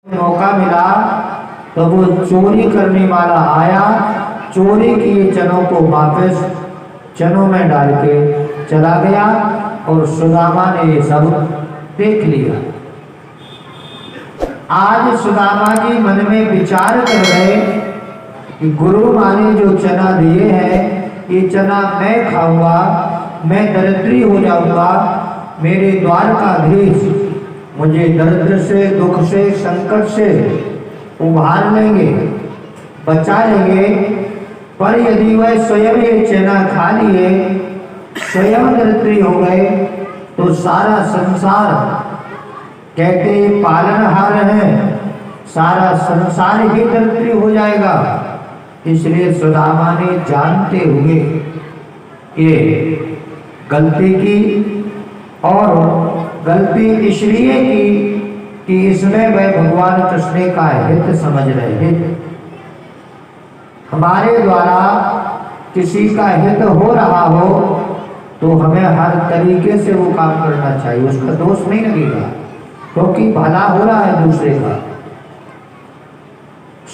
मौका मिला तो वो चोरी करने वाला आया, चोरी किए चनों को वापस चनों में डाल के चला गया और सुदामा ने ये सब देख लिया। आज सुदामा जी मन में विचार कर रहे कि गुरु माँ ने जो चना दिए हैं ये चना मैं खाऊंगा, मैं दरिद्री हो जाऊंगा, मेरे द्वारकाधीश मुझे दरिद्र से, दुख से, संकट से उभार लेंगे, बचा लेंगे। पर यदि वह स्वयं ये चना खा लिए, स्वयं दरिद्री हो गए तो सारा संसार, कहते पालनहार है, सारा संसार ही दरिद्री हो जाएगा। इसलिए सुदामा ने जानते हुए ये गलती की, और गलती इसलिए की कि इसमें वह भगवान कृष्ण का हित समझ रहे हित। हमारे द्वारा किसी का हित हो रहा हो तो हमें हर तरीके से वो काम करना चाहिए, उसका दोष नहीं लगेगा, क्योंकि भला हो रहा है दूसरे का।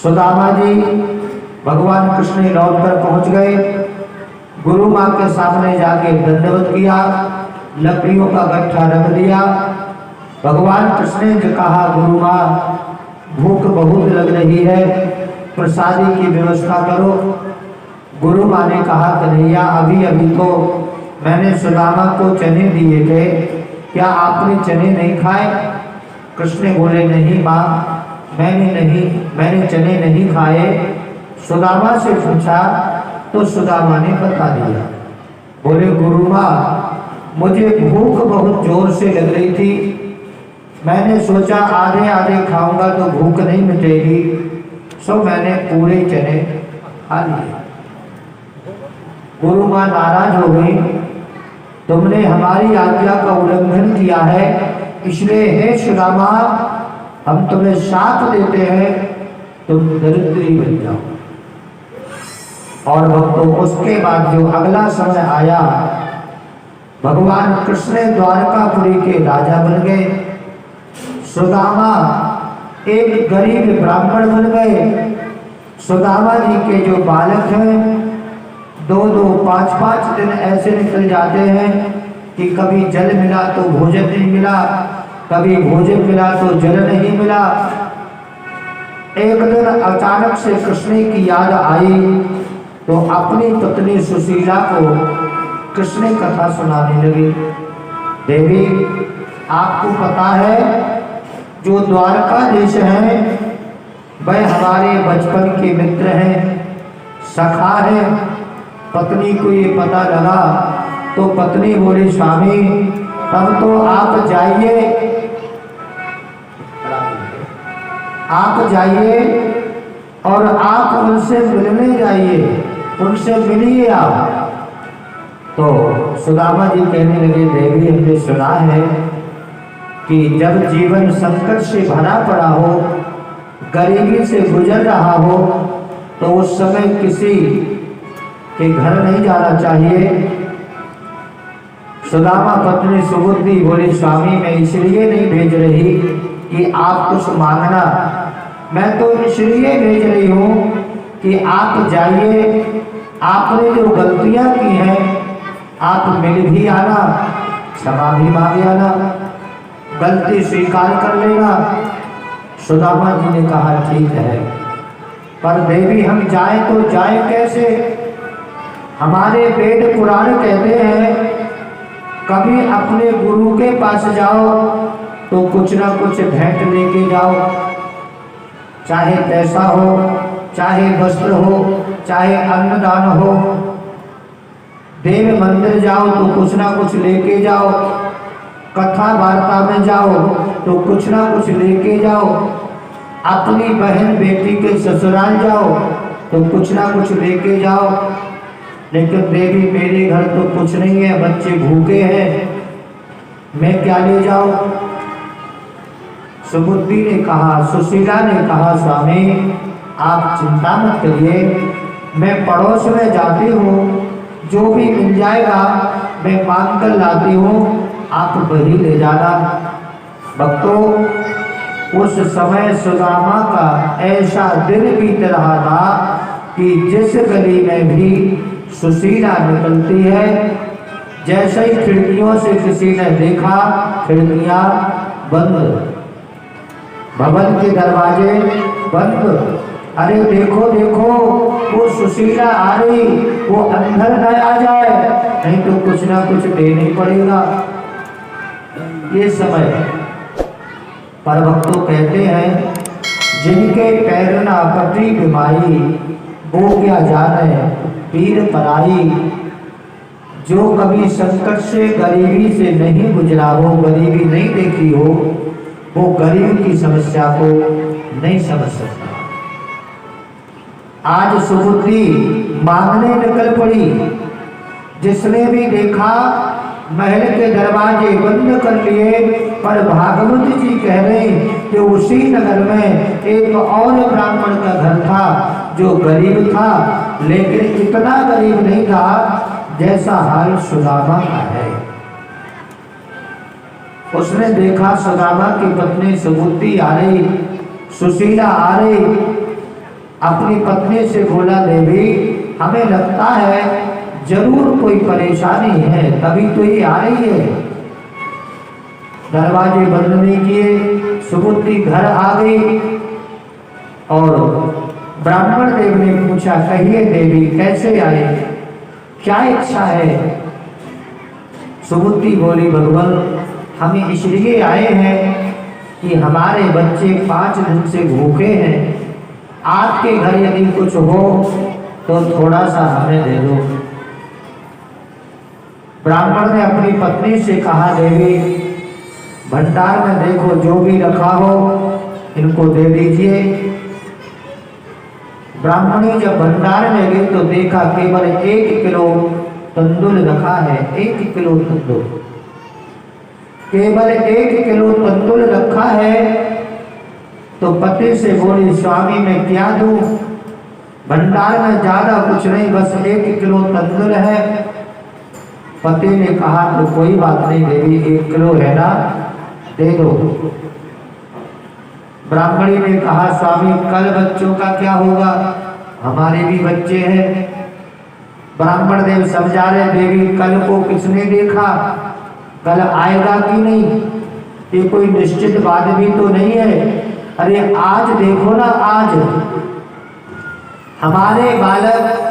सुदामा जी भगवान कृष्ण लौट कर पहुंच गए, गुरु माँ के सामने जाके दंडवत किया, लकड़ियों का गट्ठा रख दिया। भगवान कृष्ण ने कहा, गुरु माँ भूख बहुत लग रही है, प्रसादी की व्यवस्था करो। गुरु माँ ने कहा, कन्हैया अभी अभी तो मैंने सुदामा को चने दिए थे, क्या आपने चने नहीं खाए? कृष्ण बोले, नहीं माँ, मैंने चने नहीं खाए। सुदामा से पूछा तो सुदामा ने बता दिया। बोले, गुरु माँ मुझे भूख बहुत जोर से लग रही थी, मैंने सोचा आधे आधे खाऊंगा तो भूख नहीं मिटेगी, सो मैंने पूरे चने खा लिए। गुरु माँ नाराज हो गई, तुमने हमारी आज्ञा का उल्लंघन किया है, इसलिए हे सुदामा हम तुम्हें साथ देते हैं, तुम दरिद्री बन जाओ। और भक्तों उसके बाद जो अगला समय आया, भगवान कृष्ण द्वारकापुरी के राजा बन गए, सुदामा एक गरीब ब्राह्मण बन गए। सुदामा जी के जो बालक हैं 2-2, 5-5 दिन ऐसे निकल जाते हैं कि कभी जल मिला तो भोजन नहीं मिला, कभी भोजन मिला तो जल नहीं मिला। एक दिन अचानक से कृष्ण की याद आई तो अपनी पत्नी सुशीला को कृष्ण कथा सुनाने लगी। देवी आपको पता है जो द्वारकाधीश हैं वह हमारे बचपन के मित्र हैं, सखा है। पत्नी को ये पता लगा तो पत्नी बोली, स्वामी तब तो आप जाइए और आप उनसे मिलने जाइए, उनसे मिलिए आप। तो सुदामा जी कहने लगे, देवी हमने सुना है कि जब जीवन संकट से भरा पड़ा हो, गरीबी से गुजर रहा हो, तो उस समय किसी के घर नहीं जाना चाहिए। सुदामा पत्नी सुबुद्धि बोली, स्वामी मैं इसलिए नहीं भेज रही कि आप कुछ मांगना, मैं तो इसलिए भेज रही हूँ कि आप जाइए, आपने जो गलतियाँ की हैं आप मिल भी आना, क्षमा भी मांग आना, गलती स्वीकार कर लेना। सुदामा जी ने कहा, ठीक है, पर देवी हम जाए तो जाए कैसे? हमारे वेद पुराण कहते हैं कभी अपने गुरु के पास जाओ तो कुछ ना कुछ भेंट लेके जाओ, चाहे पैसा हो, चाहे वस्त्र हो, चाहे अन्नदान हो। देव मंदिर जाओ तो कुछ ना कुछ लेके जाओ, कथा वार्ता में जाओ तो कुछ ना कुछ लेके जाओ, अपनी बहन बेटी के ससुराल जाओ तो कुछ ना कुछ लेके जाओ। लेकिन देवी मेरे घर तो कुछ नहीं है, बच्चे भूखे हैं, मैं क्या ले जाऊं? सुबुद्धि ने कहा, सुशीला ने कहा, स्वामी आप चिंता मत करिए, मैं पड़ोस में जाती हूँ, जो भी मिल जाएगा मैं मांग कर लाती हूँ, आप वही ले जाना। भक्तों उस समय सुदामा का ऐसा दिन बीत रहा था कि जिस गली में भी सुशीला निकलती है, जैसे ही खिड़कियों से किसी ने देखा, खिड़कियां बंद, भवन के दरवाजे बंद। अरे देखो देखो, वो सुशीला आ रही, वो अंदर न आ जाए, नहीं तो कुछ ना कुछ देना ही पड़ेगा। ये समय पर भक्तों कहते हैं, जिनके पैरना पटी बीमारी, वो क्या जाने पीर पराई। जो कभी संकट से, गरीबी से नहीं गुजरा हो, गरीबी नहीं देखी हो, वो गरीब की समस्या को नहीं समझ सकता। आज सुबुद्धि मांगने निकल पड़ी। जिसने भी देखा महल के दरवाजे बंद कर लिए, पर भागवत जी कह रहे कि उसी नगर में एक और ब्राह्मण का घर था जो गरीब था, लेकिन इतना गरीब नहीं था जैसा हाल सुदामा का है। उसने देखा सुदामा की पत्नी सुबुद्धि आ रही, सुशीला आ रही। अपनी पत्नी से बोला, देवी हमें लगता है जरूर कोई परेशानी है, तभी तो ये आ रही है। दरवाजे बंद नहीं किए, सुबुद्धि घर आ गई और ब्राह्मण देव ने पूछा, कहिए देवी कैसे आए, क्या इच्छा है। सुबुद्धि बोली, भगवान हम इसलिए आए हैं कि हमारे बच्चे 5 दिन से भूखे हैं, आपके घर यदि कुछ हो तो थोड़ा सा हमें दे दो। ब्राह्मण ने अपनी पत्नी से कहा, देवी भंडार में देखो जो भी रखा हो इनको दे दीजिए। ब्राह्मणी जब भंडार में गई तो देखा केवल 1 किलो तंदुल रखा है, 1 किलो तंदुल, केवल 1 किलो तंदुल रखा है। तो पति से बोली, स्वामी मैं क्या दूं, भंडार में ज्यादा कुछ नहीं, बस 1 किलो तंदुल है। पति ने कहा, तो कोई बात नहीं देवी, 1 किलो है ना, दे दो। ब्राह्मणी ने कहा, स्वामी कल बच्चों का क्या होगा, हमारे भी बच्चे हैं। ब्राह्मण देव समझा रहे, देवी कल को किसने देखा, कल आएगा कि नहीं, ये कोई निश्चित बात भी तो नहीं है। अरे आज देखो ना, आज हमारे बालक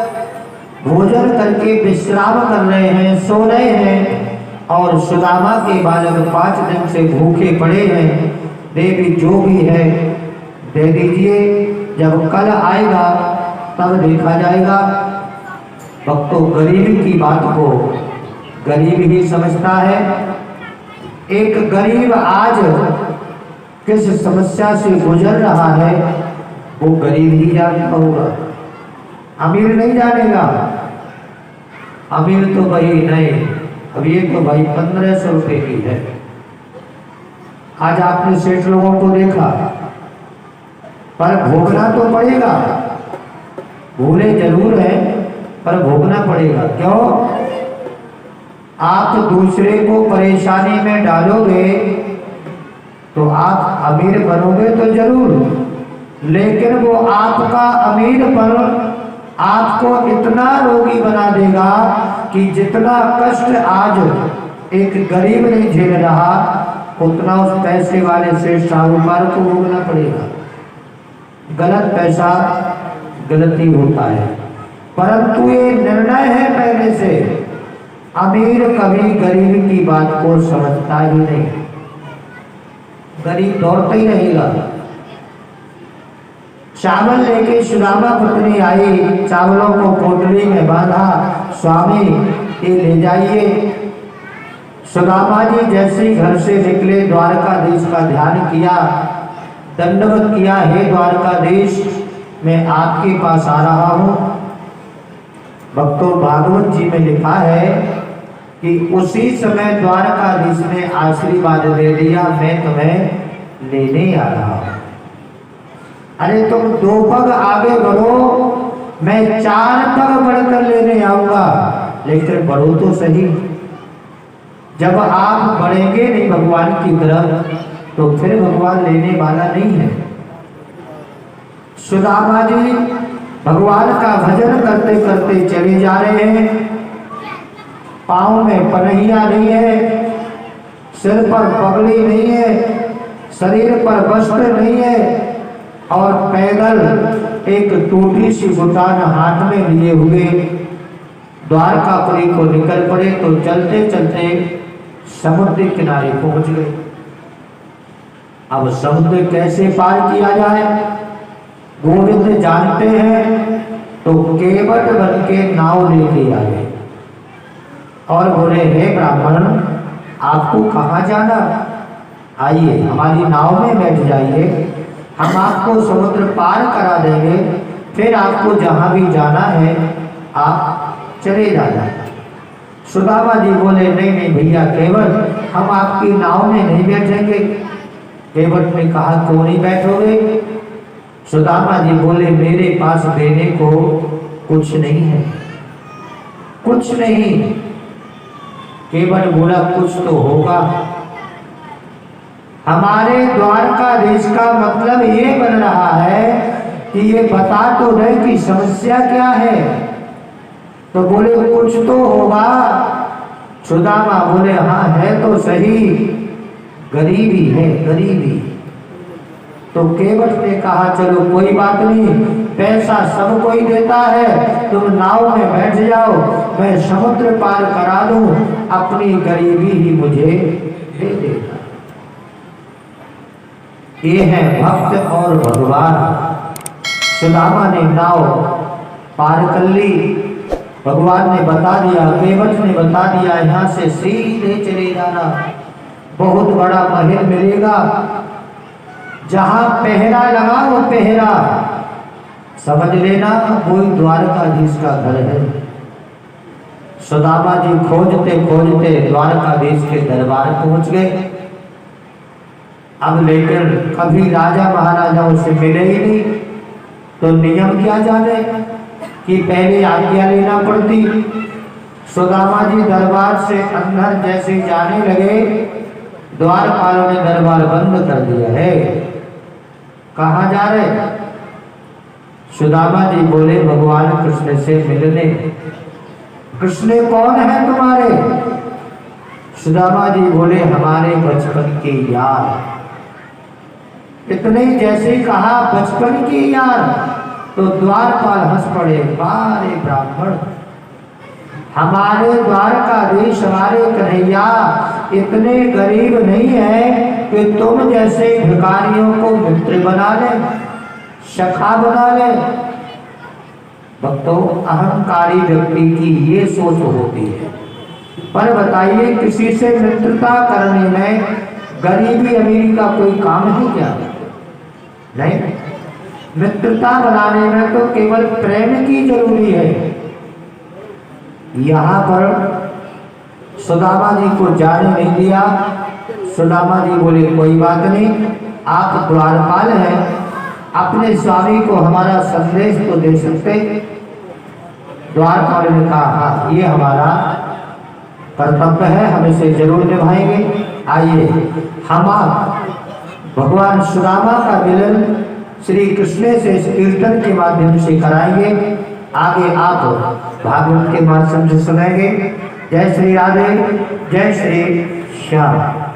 भोजन करके विश्राम कर रहे हैं, सो रहे हैं, और सुदामा के बालक 5 दिन से भूखे पड़े हैं। देवी जो भी है दे दीजिए, जब कल आएगा तब देखा जाएगा। भक्तों, गरीब की बात को गरीब ही समझता है। एक गरीब आज किस समस्या से गुजर रहा है वो गरीब ही जानता होगा, अमीर नहीं जानेगा। अमीर तो भाई नहीं, अब ये तो भाई 1500 रुपए की है। आज आपने सेठ लोगों को देखा, पर भोगना तो पड़ेगा, भूले जरूर है पर भोगना पड़ेगा। क्यों? आप दूसरे को परेशानी में डालोगे तो आप अमीर बनोगे तो जरूर, लेकिन वो आपका अमीरपन आपको इतना रोगी बना देगा कि जितना कष्ट आज एक गरीब नहीं झेल रहा, उतना उस पैसे वाले सेठ साहूकार को भोगना पड़ेगा। गलत पैसा गलती होता है, परंतु ये निर्णय है पहले से, अमीर कभी गरीब की बात को समझता ही नहीं, गरीब दौड़ता ही रहेगा। चावल लेके सुदामा पत्नी आई, चावलों को पोटली में बांधा, स्वामी ये ले जाइए। सुदामा जी जैसे ही घर से निकले, द्वारकाधीश का ध्यान किया, दंडवत किया, हे द्वारकाधीश मैं आपके पास आ रहा हूँ। भक्तों, भागवत जी में लिखा है कि उसी समय द्वारकाधीश ने आशीर्वाद दे दिया, मैं तुम्हें लेने आ रहा हूँ। अरे तुम 2 पग आगे बढ़ो, मैं 4 पग बढ़कर लेने आऊंगा, लेकिन बढ़ो तो सही। जब आप बढ़ेंगे नहीं भगवान की तरफ तो फिर भगवान लेने वाला नहीं है। सुदामा जी भगवान का भजन करते करते चले जा रहे हैं। पाँव में पनहिया नहीं है, सिर पर पगड़ी नहीं है, शरीर पर वस्त्र नहीं है, और पैदल एक टूटी सी गुटान हाथ में लिए हुए द्वारकापुरी को निकल पड़े। तो चलते चलते समुद्र किनारे पहुंच गए। अब समुद्र कैसे पार किया जाए गोविंद जानते हैं, तो केवट बन के नाव लेके आए और बोले, हे ब्राह्मण, आपको कहाँ जाना? आइए हमारी नाव में बैठ जाइए, हम आपको समुद्र पार करा देंगे, फिर आपको जहाँ भी जाना है आप चले जाना। सुदामा जी बोले, नहीं नहीं भैया केवट, हम आपकी नाव में नहीं बैठेंगे। केवट ने कहा, क्यों नहीं बैठोगे? सुदामा जी बोले, मेरे पास देने को कुछ नहीं है, कुछ नहीं। केवट बोला, कुछ तो होगा। हमारे द्वारकाधीश का मतलब ये बन रहा है कि ये बता तो रहे कि समस्या क्या है। तो बोले, कुछ तो होगा। सुदामा बोले, हाँ है तो सही, गरीबी है, गरीबी। तो केवट ने कहा, चलो कोई बात नहीं, पैसा सब कोई देता है, तुम नाव में बैठ जाओ, मैं समुद्र पार करा दूं, अपनी गरीबी ही मुझे दे देगा। ये है भक्त और भगवान। सुदामा ने नाव पार कर ली। भगवान ने बता दिया, केवट ने बता दिया, यहाँ से सीधे चले जाना, बहुत बड़ा महल मिलेगा, जहां पहरा लगा वो पहरा समझ लेना कोई द्वारकाधीश का घर है। सुदामा जी खोजते खोजते द्वारकाधीश के दरबार पहुंच गए। अब लेकिन कभी राजा महाराजाओं से मिले ही नहीं, तो नियम क्या जाने कि पहले आज्ञा लेना पड़ती। सुदामा जी दरबार से अंदर जैसे जाने लगे, द्वारपालों ने दरबार बंद कर दिया है। कहाँ जा रहे? सुदामा जी बोले, भगवान कृष्ण से मिलने। कृष्ण कौन है तुम्हारे? सुदामा जी बोले, हमारे बचपन के यार। इतने जैसे कहा बचपन की यार, तो द्वारपाल हंस पड़े, बारे ब्राह्मण, हमारे द्वारकाधीश, हमारे कन्हैया इतने गरीब नहीं है कि तुम जैसे भिखारियों को मित्र बना ले, सखा बना ले। भक्तों, अहंकारी व्यक्ति की ये सोच होती है। पर बताइए, किसी से मित्रता करने में गरीबी अमीरी का कोई काम है क्या? नहीं। मित्रता बनाने में तो केवल प्रेम की जरूरी है। यहाँ पर सुदामा जी को जाने नहीं दिया। सुदामा जी बोले, कोई बात नहीं, आप द्वारपाल हैं, अपने स्वामी को हमारा संदेश तो दे सकते। द्वारपाल ने कहा, हाँ ये हमारा कर्तव्य है, हम इसे जरूर निभाएंगे। आइए हम भगवान सुदामा का मिलन श्री कृष्ण से इस कीर्तन के माध्यम से कराएंगे। आगे आप भागवत के माध्यम से सुनेंगे। जय श्री राधे, जय श्री श्याम।